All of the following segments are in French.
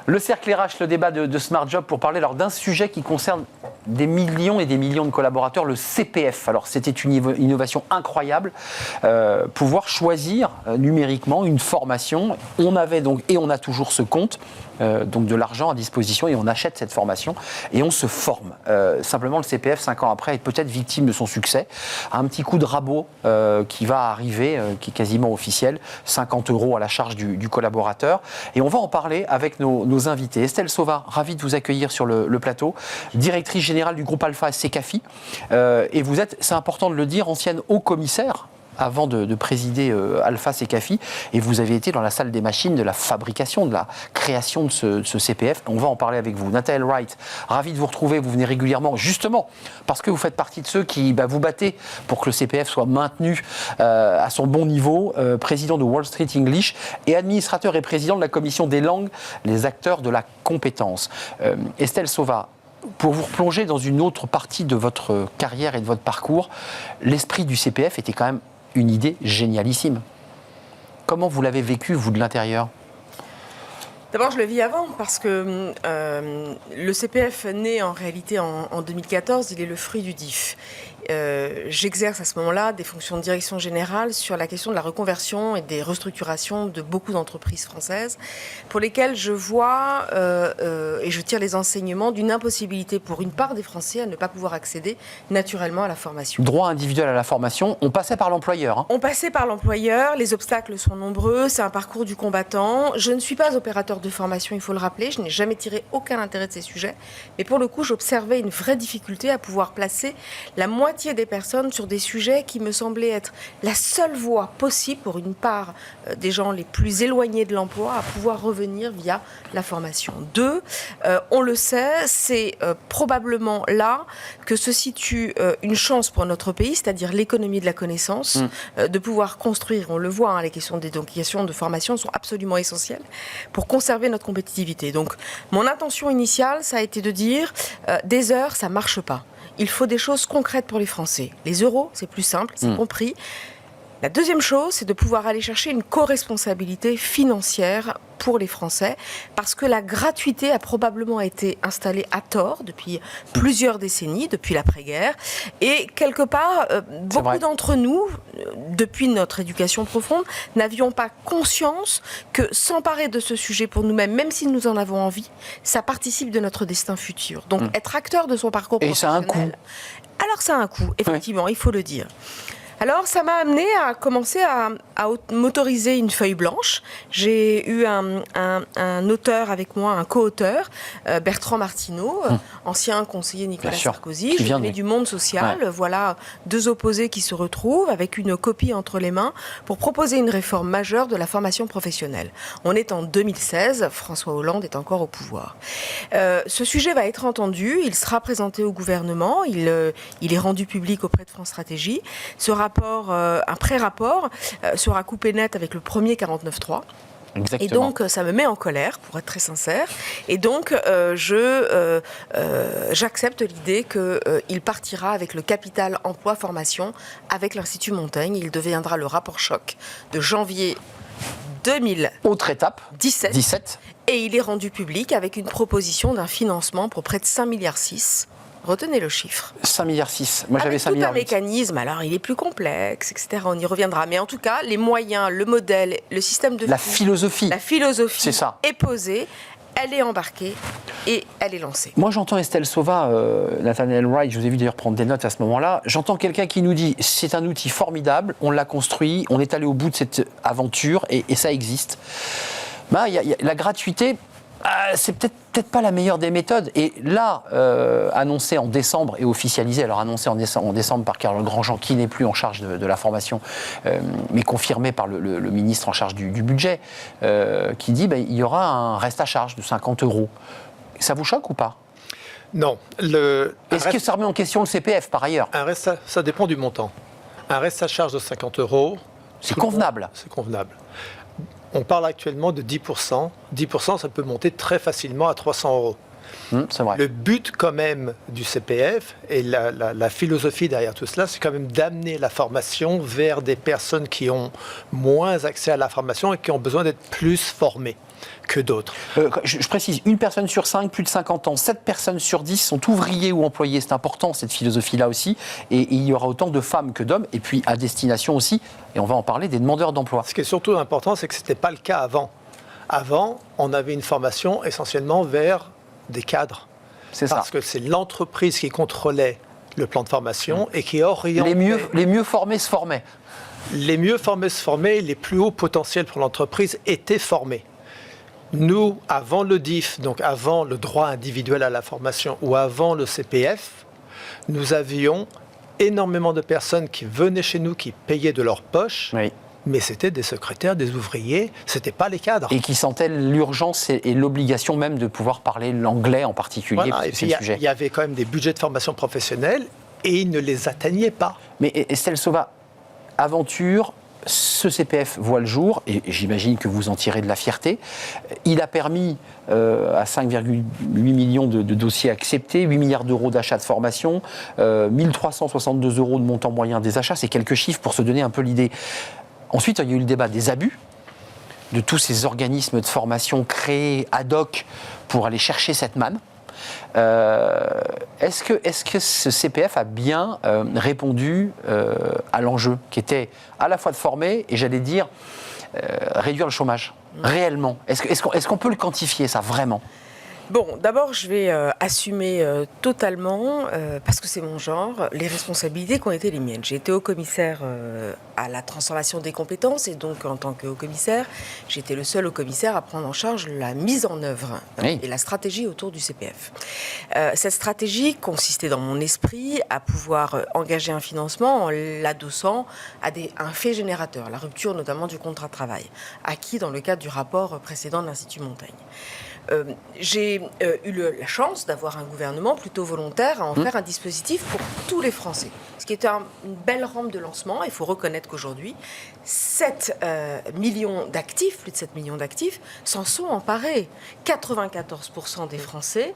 Le cercle RH, le débat de Smart Job pour parler alors d'un sujet qui concerne des millions et des millions de collaborateurs, le CPF. Alors c'était une innovation incroyable, pouvoir choisir numériquement une formation. On avait donc, et on a toujours ce compte, donc de l'argent à disposition et on achète cette formation et on se forme. Simplement le CPF, 5 ans après, est peut-être victime de son succès. Un petit coup de rabot qui va arriver, qui est quasiment officiel, 50 € à la charge du collaborateur. Et on va en parler avec nos invités. Estelle Sauva, ravie de vous accueillir sur le plateau, directrice générale du groupe Alpha Secafi. Et vous êtes, c'est important de le dire, ancienne haut-commissaire avant de présider Alpha Secafi, et vous avez été dans la salle des machines de la fabrication, de la création de ce CPF. On va en parler avec vous. Nathalie Wright, ravi de vous retrouver. Vous venez régulièrement, justement, parce que vous faites partie de ceux qui vous battez pour que le CPF soit maintenu à son bon niveau, président de Wall Street English et administrateur et président de la commission des langues, les acteurs de la compétence. Estelle Sauva, pour vous replonger dans une autre partie de votre carrière et de votre parcours, l'esprit du CPF était quand même une idée génialissime. Comment vous l'avez vécu, vous, de l'intérieur ? D'abord, je le vis avant, parce que le CPF naît en réalité en 2014, il est le fruit du DIF. J'exerce à ce moment-là des fonctions de direction générale sur la question de la reconversion et des restructurations de beaucoup d'entreprises françaises, pour lesquelles je vois et je tire les enseignements d'une impossibilité pour une part des Français à ne pas pouvoir accéder naturellement à la formation. Droit individuel à la formation, on passait par l'employeur. On passait par l'employeur, les obstacles sont nombreux, c'est un parcours du combattant. Je ne suis pas opérateur de formation, il faut le rappeler, je n'ai jamais tiré aucun intérêt de ces sujets, mais pour le coup, j'observais une vraie difficulté à pouvoir placer la moitié des personnes sur des sujets qui me semblaient être la seule voie possible pour une part des gens les plus éloignés de l'emploi à pouvoir revenir via la formation. 2, on le sait, c'est probablement là que se situe une chance pour notre pays, c'est-à-dire l'économie de la connaissance, de pouvoir construire, on le voit, les questions d'éducation, de formation sont absolument essentielles pour conserver notre compétitivité. Donc, mon intention initiale, ça a été de dire des heures, ça marche pas. Il faut des choses concrètes pour les Français. Les euros, c'est plus simple, c'est compris. La deuxième chose, c'est de pouvoir aller chercher une co-responsabilité financière pour les Français, parce que la gratuité a probablement été installée à tort depuis plusieurs décennies, depuis l'après-guerre, et quelque part, beaucoup d'entre nous, depuis notre éducation profonde, n'avions pas conscience que s'emparer de ce sujet pour nous-mêmes, même si nous en avons envie, ça participe de notre destin futur. Donc, être acteur de son parcours professionnel... Et ça a un coût. Alors, ça a un coût, effectivement, il faut le dire. Alors, ça m'a amené à commencer à m'autoriser une feuille blanche. J'ai eu un auteur avec moi, un co-auteur, Bertrand Martineau, ancien conseiller Nicolas Sarkozy. Je venais du monde social. Voilà deux opposés qui se retrouvent avec une copie entre les mains pour proposer une réforme majeure de la formation professionnelle. On est en 2016, François Hollande est encore au pouvoir. Ce sujet va être entendu, il sera présenté au gouvernement, il est rendu public auprès de France Stratégie. Ce rapport, un pré-rapport, sera coupé net avec le premier 49.3. Exactement. Et donc, ça me met en colère, pour être très sincère. Et donc, j'accepte l'idée qu'il partira avec le capital emploi-formation avec l'Institut Montaigne. Il deviendra le rapport choc de janvier 2017. Autre étape. 17. Et il est rendu public avec une proposition d'un financement pour près de 5,6 milliards. Retenez le chiffre. 5,6 milliards. Moi, j'avais 5 milliards. Avec tout un mécanisme, alors il est plus complexe, etc. On y reviendra. Mais en tout cas, les moyens, le modèle, le système de... La philosophie c'est ça. Est posée, elle est embarquée et elle est lancée. Moi, j'entends Estelle Sauva, Nathalie Wright, je vous ai vu d'ailleurs prendre des notes à ce moment-là. J'entends quelqu'un qui nous dit c'est un outil formidable, on l'a construit, on est allé au bout de cette aventure et ça existe. La gratuité... c'est peut-être pas la meilleure des méthodes. Et là, annoncé en décembre et officialisé, alors annoncé en décembre par Carole Grandjean, qui n'est plus en charge de la formation, mais confirmé par le ministre en charge du budget, qui dit il y aura un reste à charge de 50 €. Ça vous choque ou pas ? Non. Est-ce que ça remet en question le CPF par ailleurs ? Ça dépend du montant. Un reste à charge de 50 €... C'est convenable. C'est convenable. On parle actuellement de 10%. 10%, ça peut monter très facilement à 300 €. C'est vrai. Le but quand même du CPF et la philosophie derrière tout cela, c'est quand même d'amener la formation vers des personnes qui ont moins accès à la formation et qui ont besoin d'être plus formées. que d'autres. Je précise, une personne sur 5, plus de 50 ans, 7 personnes sur 10 sont ouvriers ou employés. C'est important, cette philosophie-là aussi. Et il y aura autant de femmes que d'hommes. Et puis, à destination aussi, et on va en parler, des demandeurs d'emploi. Ce qui est surtout important, c'est que ce n'était pas le cas avant. Avant, on avait une formation essentiellement vers des cadres. C'est ça. Parce que c'est l'entreprise qui contrôlait le plan de formation et qui orientait... Les mieux formés se formaient. Les mieux formés se formaient, les plus hauts potentiels pour l'entreprise étaient formés. Nous, avant le DIF, donc avant le droit individuel à la formation ou avant le CPF, nous avions énormément de personnes qui venaient chez nous, qui payaient de leur poche, Oui. mais c'était des secrétaires, des ouvriers, c'était pas les cadres. Et qui sentaient l'urgence et l'obligation même de pouvoir parler l'anglais en particulier, Voilà, parce et que puis c'est le sujet. il y avait quand même des budgets de formation professionnelle et ils ne les atteignaient pas. Mais Estelle Sauvat, aventure, ce CPF voit le jour, et j'imagine que vous en tirez de la fierté. Il a permis à 5,8 millions de dossiers acceptés, 8 milliards d'euros d'achats de formation, 1362 euros de montant moyen des achats. C'est quelques chiffres pour se donner un peu l'idée. Ensuite, il y a eu le débat des abus, de tous ces organismes de formation créés ad hoc pour aller chercher cette manne. Est-ce que ce CPF a bien répondu à l'enjeu qui était à la fois de former et, j'allais dire, réduire le chômage réellement? Est-ce qu'on peut le quantifier, ça, vraiment? Bon, d'abord, je vais assumer totalement, parce que c'est mon genre, les responsabilités qui ont été les miennes. J'ai été haut-commissaire à la transformation des compétences et donc, en tant que haut-commissaire, j'étais le seul haut-commissaire à prendre en charge la mise en œuvre Oui. et la stratégie autour du CPF. Cette stratégie consistait dans mon esprit à pouvoir engager un financement en l'adossant à un fait générateur, la rupture notamment du contrat de travail, acquis dans le cadre du rapport précédent de l'Institut Montaigne. J'ai eu la chance d'avoir un gouvernement plutôt volontaire à en faire un dispositif pour tous les Français. Ce qui était une belle rampe de lancement. Il faut reconnaître qu'aujourd'hui, 7 millions d'actifs, plus de 7 millions d'actifs, s'en sont emparés. 94% des Français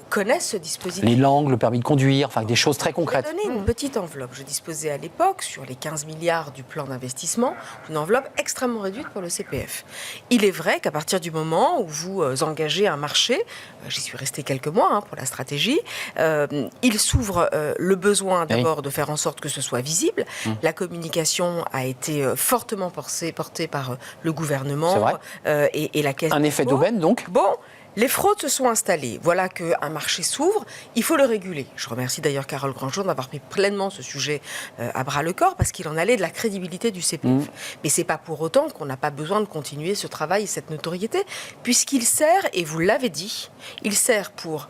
connaissent ce dispositif. Les langues, le permis de conduire, enfin des choses très concrètes. Je vais donner une petite enveloppe. Je disposais à l'époque, sur les 15 milliards du plan d'investissement, une enveloppe extrêmement réduite pour le CPF. Il est vrai qu'à partir du moment où vous engagez un marché, j'y suis restée quelques mois pour la stratégie, il s'ouvre le besoin d'abord de faire en sorte que ce soit visible. La communication a été fortement portée par le gouvernement et la Caisse. Un effet d'aubaine, donc. Bon, les fraudes se sont installées. Voilà qu'un marché s'ouvre, il faut le réguler. Je remercie d'ailleurs Carole Grandjean d'avoir pris pleinement ce sujet à bras-le-corps parce qu'il en allait de la crédibilité du CPF. Mais ce n'est pas pour autant qu'on n'a pas besoin de continuer ce travail et cette notoriété, puisqu'il sert, et vous l'avez dit, il sert pour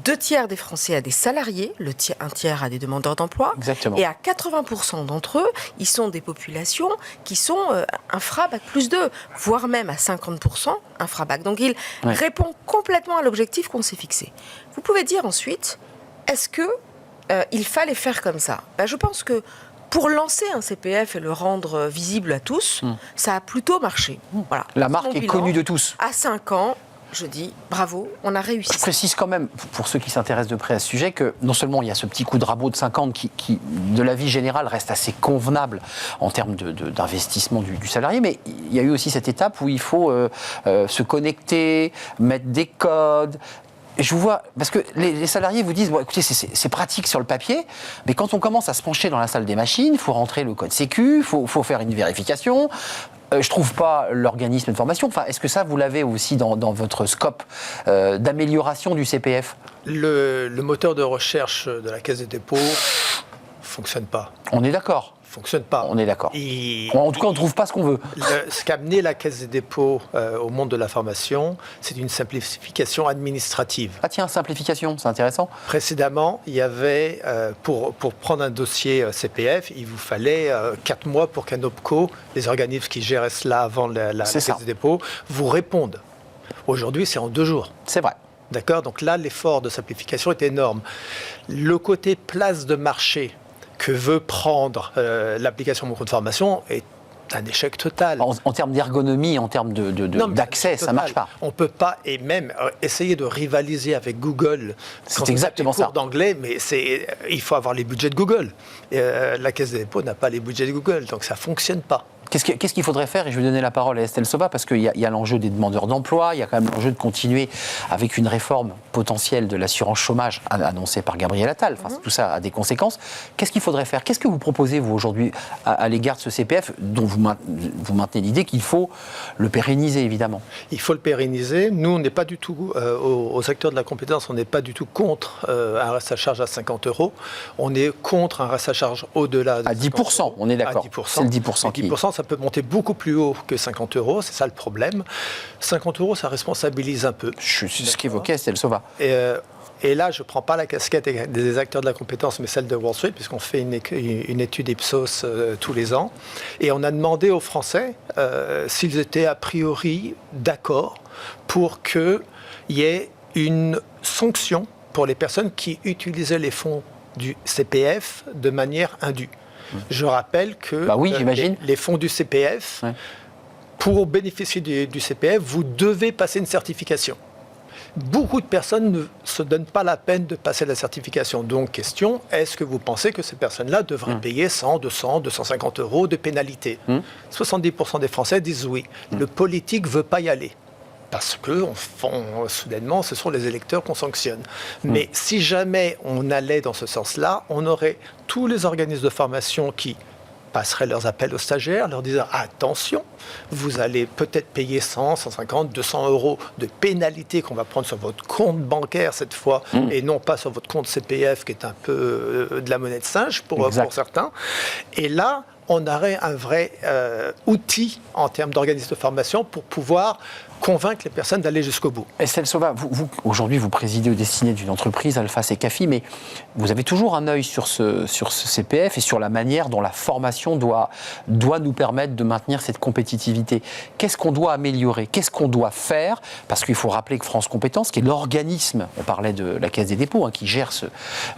2 tiers des Français à des salariés, un tiers à des demandeurs d'emploi. Exactement. Et à 80% d'entre eux, ils sont des populations qui sont infra-bac plus 2, voire même à 50% infra-bac. Donc il répond complètement à l'objectif qu'on s'est fixé. Vous pouvez dire ensuite, est-ce qu'il fallait faire comme ça? Je pense que pour lancer un CPF et le rendre visible à tous, ça a plutôt marché. Voilà. La marque est connue de tous. À 5 ans, je dis bravo, on a réussi. Je précise quand même, pour ceux qui s'intéressent de près à ce sujet, que non seulement il y a ce petit coup de rabot de 50 qui de la vie générale, reste assez convenable en termes d'investissement du salarié, mais il y a eu aussi cette étape où il faut se connecter, mettre des codes. Je vous vois, parce que les salariés vous disent, bon, écoutez, c'est pratique sur le papier, mais quand on commence à se pencher dans la salle des machines, il faut rentrer le code sécu, il faut faire une vérification. Je ne trouve pas l'organisme de formation. Enfin, est-ce que ça, vous l'avez aussi dans votre scope d'amélioration du CPF? Le moteur de recherche de la Caisse des dépôts ne fonctionne pas. On est d'accord. Fonctionne pas. On est d'accord. En tout cas, on ne trouve pas ce qu'on veut. Ce qu'a amené la Caisse des dépôts au monde de la formation, c'est une simplification administrative. Ah tiens, simplification, c'est intéressant. Précédemment, il y avait, pour prendre un dossier CPF, il vous fallait 4 mois pour qu'un OPCO, les organismes qui géraient cela avant la Caisse des dépôts, vous répondent. Aujourd'hui, c'est en 2 jours. C'est vrai. D'accord? Donc là, l'effort de simplification est énorme. Le côté place de marché que veut prendre l'application Mon Compte Formation est un échec total. En termes d'ergonomie, en termes d'accès, ça ne marche pas. On ne peut pas, et même essayer de rivaliser avec Google. C'est exactement ça. Cours d'anglais, mais il faut avoir les budgets de Google. La Caisse des dépôts n'a pas les budgets de Google, donc ça ne fonctionne pas. Qu'est-ce qu'il faudrait faire? Et je vais donner la parole à Estelle Sauva, parce qu'il y a l'enjeu des demandeurs d'emploi, il y a quand même l'enjeu de continuer avec une réforme potentielle de l'assurance chômage annoncée par Gabriel Attal. Enfin, tout ça a des conséquences. Qu'est-ce qu'il faudrait faire? Qu'est-ce que vous proposez, vous, aujourd'hui, à l'égard de ce CPF, dont vous maintenez l'idée qu'il faut le pérenniser, évidemment? Il faut le pérenniser. Nous, on n'est pas du tout, aux acteurs de la compétence, on n'est pas du tout contre un reste à charge à 50 €. On est contre un reste à charge au-delà de à 10%, on est d'accord. C'est le 10% qui... 10%, ça peut monter beaucoup plus haut que 50 €, c'est ça le problème. 50 €, ça responsabilise un peu. C'est ce qu'évoquait Estelle Sauva. Et là, je ne prends pas la casquette des acteurs de la compétence, mais celle de Wall Street, puisqu'on fait une étude Ipsos tous les ans. Et on a demandé aux Français s'ils étaient a priori d'accord pour qu'il y ait une sanction pour les personnes qui utilisaient les fonds du CPF de manière indue. Je rappelle que les fonds du CPF, pour bénéficier du CPF, vous devez passer une certification. Beaucoup de personnes ne se donnent pas la peine de passer la certification. Donc, question, est-ce que vous pensez que ces personnes-là devraient payer 100, 200, 250 € de pénalité? 70% des Français disent oui. Le politique ne veut pas y aller. Parce que, soudainement, ce sont les électeurs qu'on sanctionne. Mais si jamais on allait dans ce sens-là, on aurait tous les organismes de formation qui passeraient leurs appels aux stagiaires, leur disant « Attention, vous allez peut-être payer 100, 150, 200 € de pénalité qu'on va prendre sur votre compte bancaire cette fois, et non pas sur votre compte CPF qui est un peu de la monnaie de singe pour certains. » Et là, on aurait un vrai outil en termes d'organisme de formation pour pouvoir convaincre les personnes d'aller jusqu'au bout. Estelle Sauva, aujourd'hui, vous présidez au destiné d'une entreprise, Alpha CFI, mais vous avez toujours un œil sur ce CPF et sur la manière dont la formation doit nous permettre de maintenir cette compétitivité. Qu'est-ce qu'on doit améliorer? Qu'est-ce qu'on doit faire? Parce qu'il faut rappeler que France Compétences, qui est l'organisme, on parlait de la Caisse des dépôts, qui gère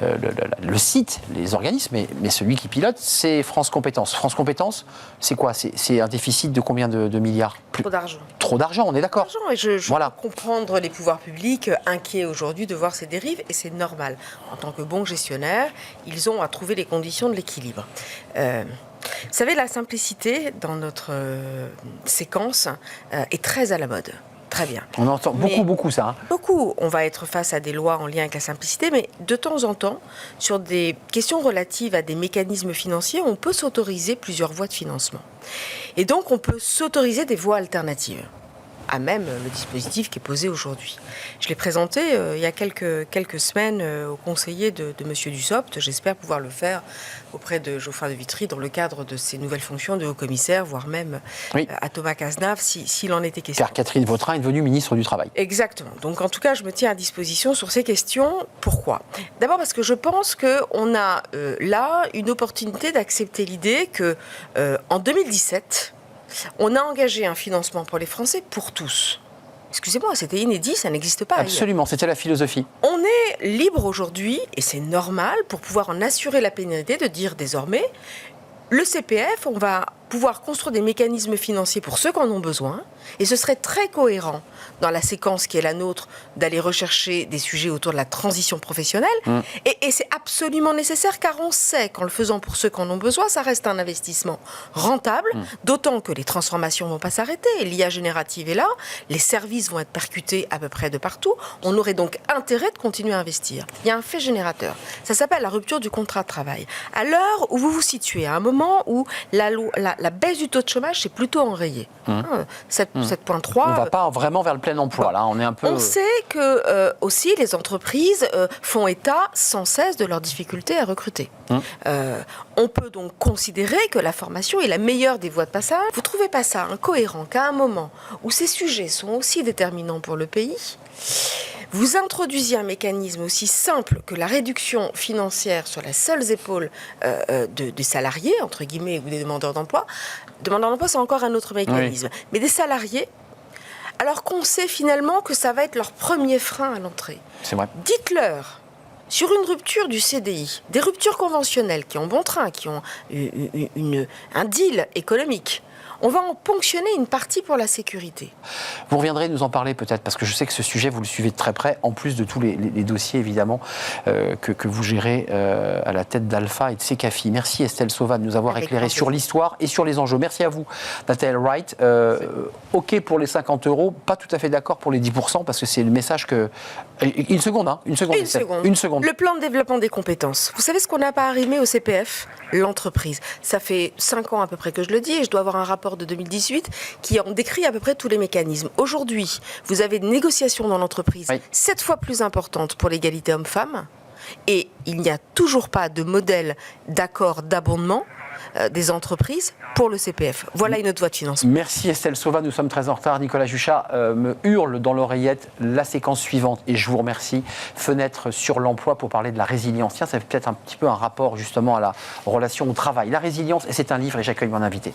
le site, les organismes, mais celui qui pilote, c'est France Compétences. France Compétences, c'est quoi? C'est un déficit de combien de milliards? Trop d'argent. Trop d'argent, on est d'accord. Et je peux comprendre les pouvoirs publics inquiets aujourd'hui de voir ces dérives, et c'est normal. En tant que bons gestionnaires, ils ont à trouver les conditions de l'équilibre. Vous savez, la simplicité dans notre séquence est très à la mode. Très bien. On entend beaucoup ça. Beaucoup. On va être face à des lois en lien avec la simplicité, mais de temps en temps, sur des questions relatives à des mécanismes financiers, on peut s'autoriser plusieurs voies de financement. Et donc, on peut s'autoriser des voies alternatives à même le dispositif qui est posé aujourd'hui. Je l'ai présenté il y a quelques semaines au conseiller de M. Dussopt. J'espère pouvoir le faire auprès de Geoffroy de Vitry dans le cadre de ses nouvelles fonctions de haut-commissaire, voire même à Thomas Cazenave, s'il en était question. Car Catherine Vautrin est devenue ministre du Travail. Exactement. Donc en tout cas, je me tiens à disposition sur ces questions. Pourquoi? D'abord parce que je pense qu'on a là une opportunité d'accepter l'idée qu'en 2017, on a engagé un financement pour les Français pour tous. Excusez-moi, c'était inédit, ça n'existe pas. Absolument, c'était la philosophie. On est libre aujourd'hui, et c'est normal, pour pouvoir en assurer la pérennité, de dire désormais, le CPF, on va pouvoir construire des mécanismes financiers pour ceux qui en ont besoin, et ce serait très cohérent dans la séquence qui est la nôtre d'aller rechercher des sujets autour de la transition professionnelle, et c'est absolument nécessaire, car on sait qu'en le faisant pour ceux qui en ont besoin, ça reste un investissement rentable, d'autant que les transformations ne vont pas s'arrêter, l'IA générative est là, les services vont être percutés à peu près de partout, on aurait donc intérêt de continuer à investir. Il y a un fait générateur, ça s'appelle la rupture du contrat de travail. À l'heure où vous vous situez, à un moment où la baisse du taux de chômage s'est plutôt enrayée. 7,3. On ne va pas vraiment vers le plein emploi, là. On est un peu... On sait que aussi les entreprises font état sans cesse de leurs difficultés à recruter. On peut donc considérer que la formation est la meilleure des voies de passage. Vous ne trouvez pas ça incohérent qu'à un moment où ces sujets sont aussi déterminants pour le pays, vous introduisiez un mécanisme aussi simple que la réduction financière sur les seules épaules des salariés, entre guillemets, ou des demandeurs d'emploi. Demandeurs d'emploi, c'est encore un autre mécanisme. Oui. Mais des salariés, alors qu'on sait finalement que ça va être leur premier frein à l'entrée. C'est vrai. Dites-leur, sur une rupture du CDI, des ruptures conventionnelles qui ont bon train, qui ont un deal économique, on va en ponctionner une partie pour la sécurité. Vous reviendrez nous en parler peut-être, parce que je sais que ce sujet, vous le suivez de très près, en plus de tous les dossiers, évidemment, que vous gérez à la tête d'Alpha et de Secafi. Merci Estelle Sauva de nous avoir éclairé sur l'histoire et sur les enjeux. Merci à vous, Nathalie Wright. OK pour les 50 €, pas tout à fait d'accord pour les 10%, parce que c'est le message que... Une seconde. Le plan de développement des compétences. Vous savez ce qu'on n'a pas arrimé au CPF ? L'entreprise. Ça fait 5 ans à peu près que je le dis, et je dois avoir un rapport de 2018 qui en décrit à peu près tous les mécanismes. Aujourd'hui, vous avez une négociation dans l'entreprise 7 fois plus importante pour l'égalité homme-femme, et il n'y a toujours pas de modèle d'accord d'abondement des entreprises pour le CPF. Voilà une autre voie de financement. Merci Estelle Sauva, nous sommes très en retard. Nicolas Juchat me hurle dans l'oreillette la séquence suivante, et je vous remercie. Fenêtre sur l'emploi pour parler de la résilience. Tiens, ça fait peut-être un petit peu un rapport justement à la relation au travail. La résilience, et c'est un livre, et j'accueille mon invité.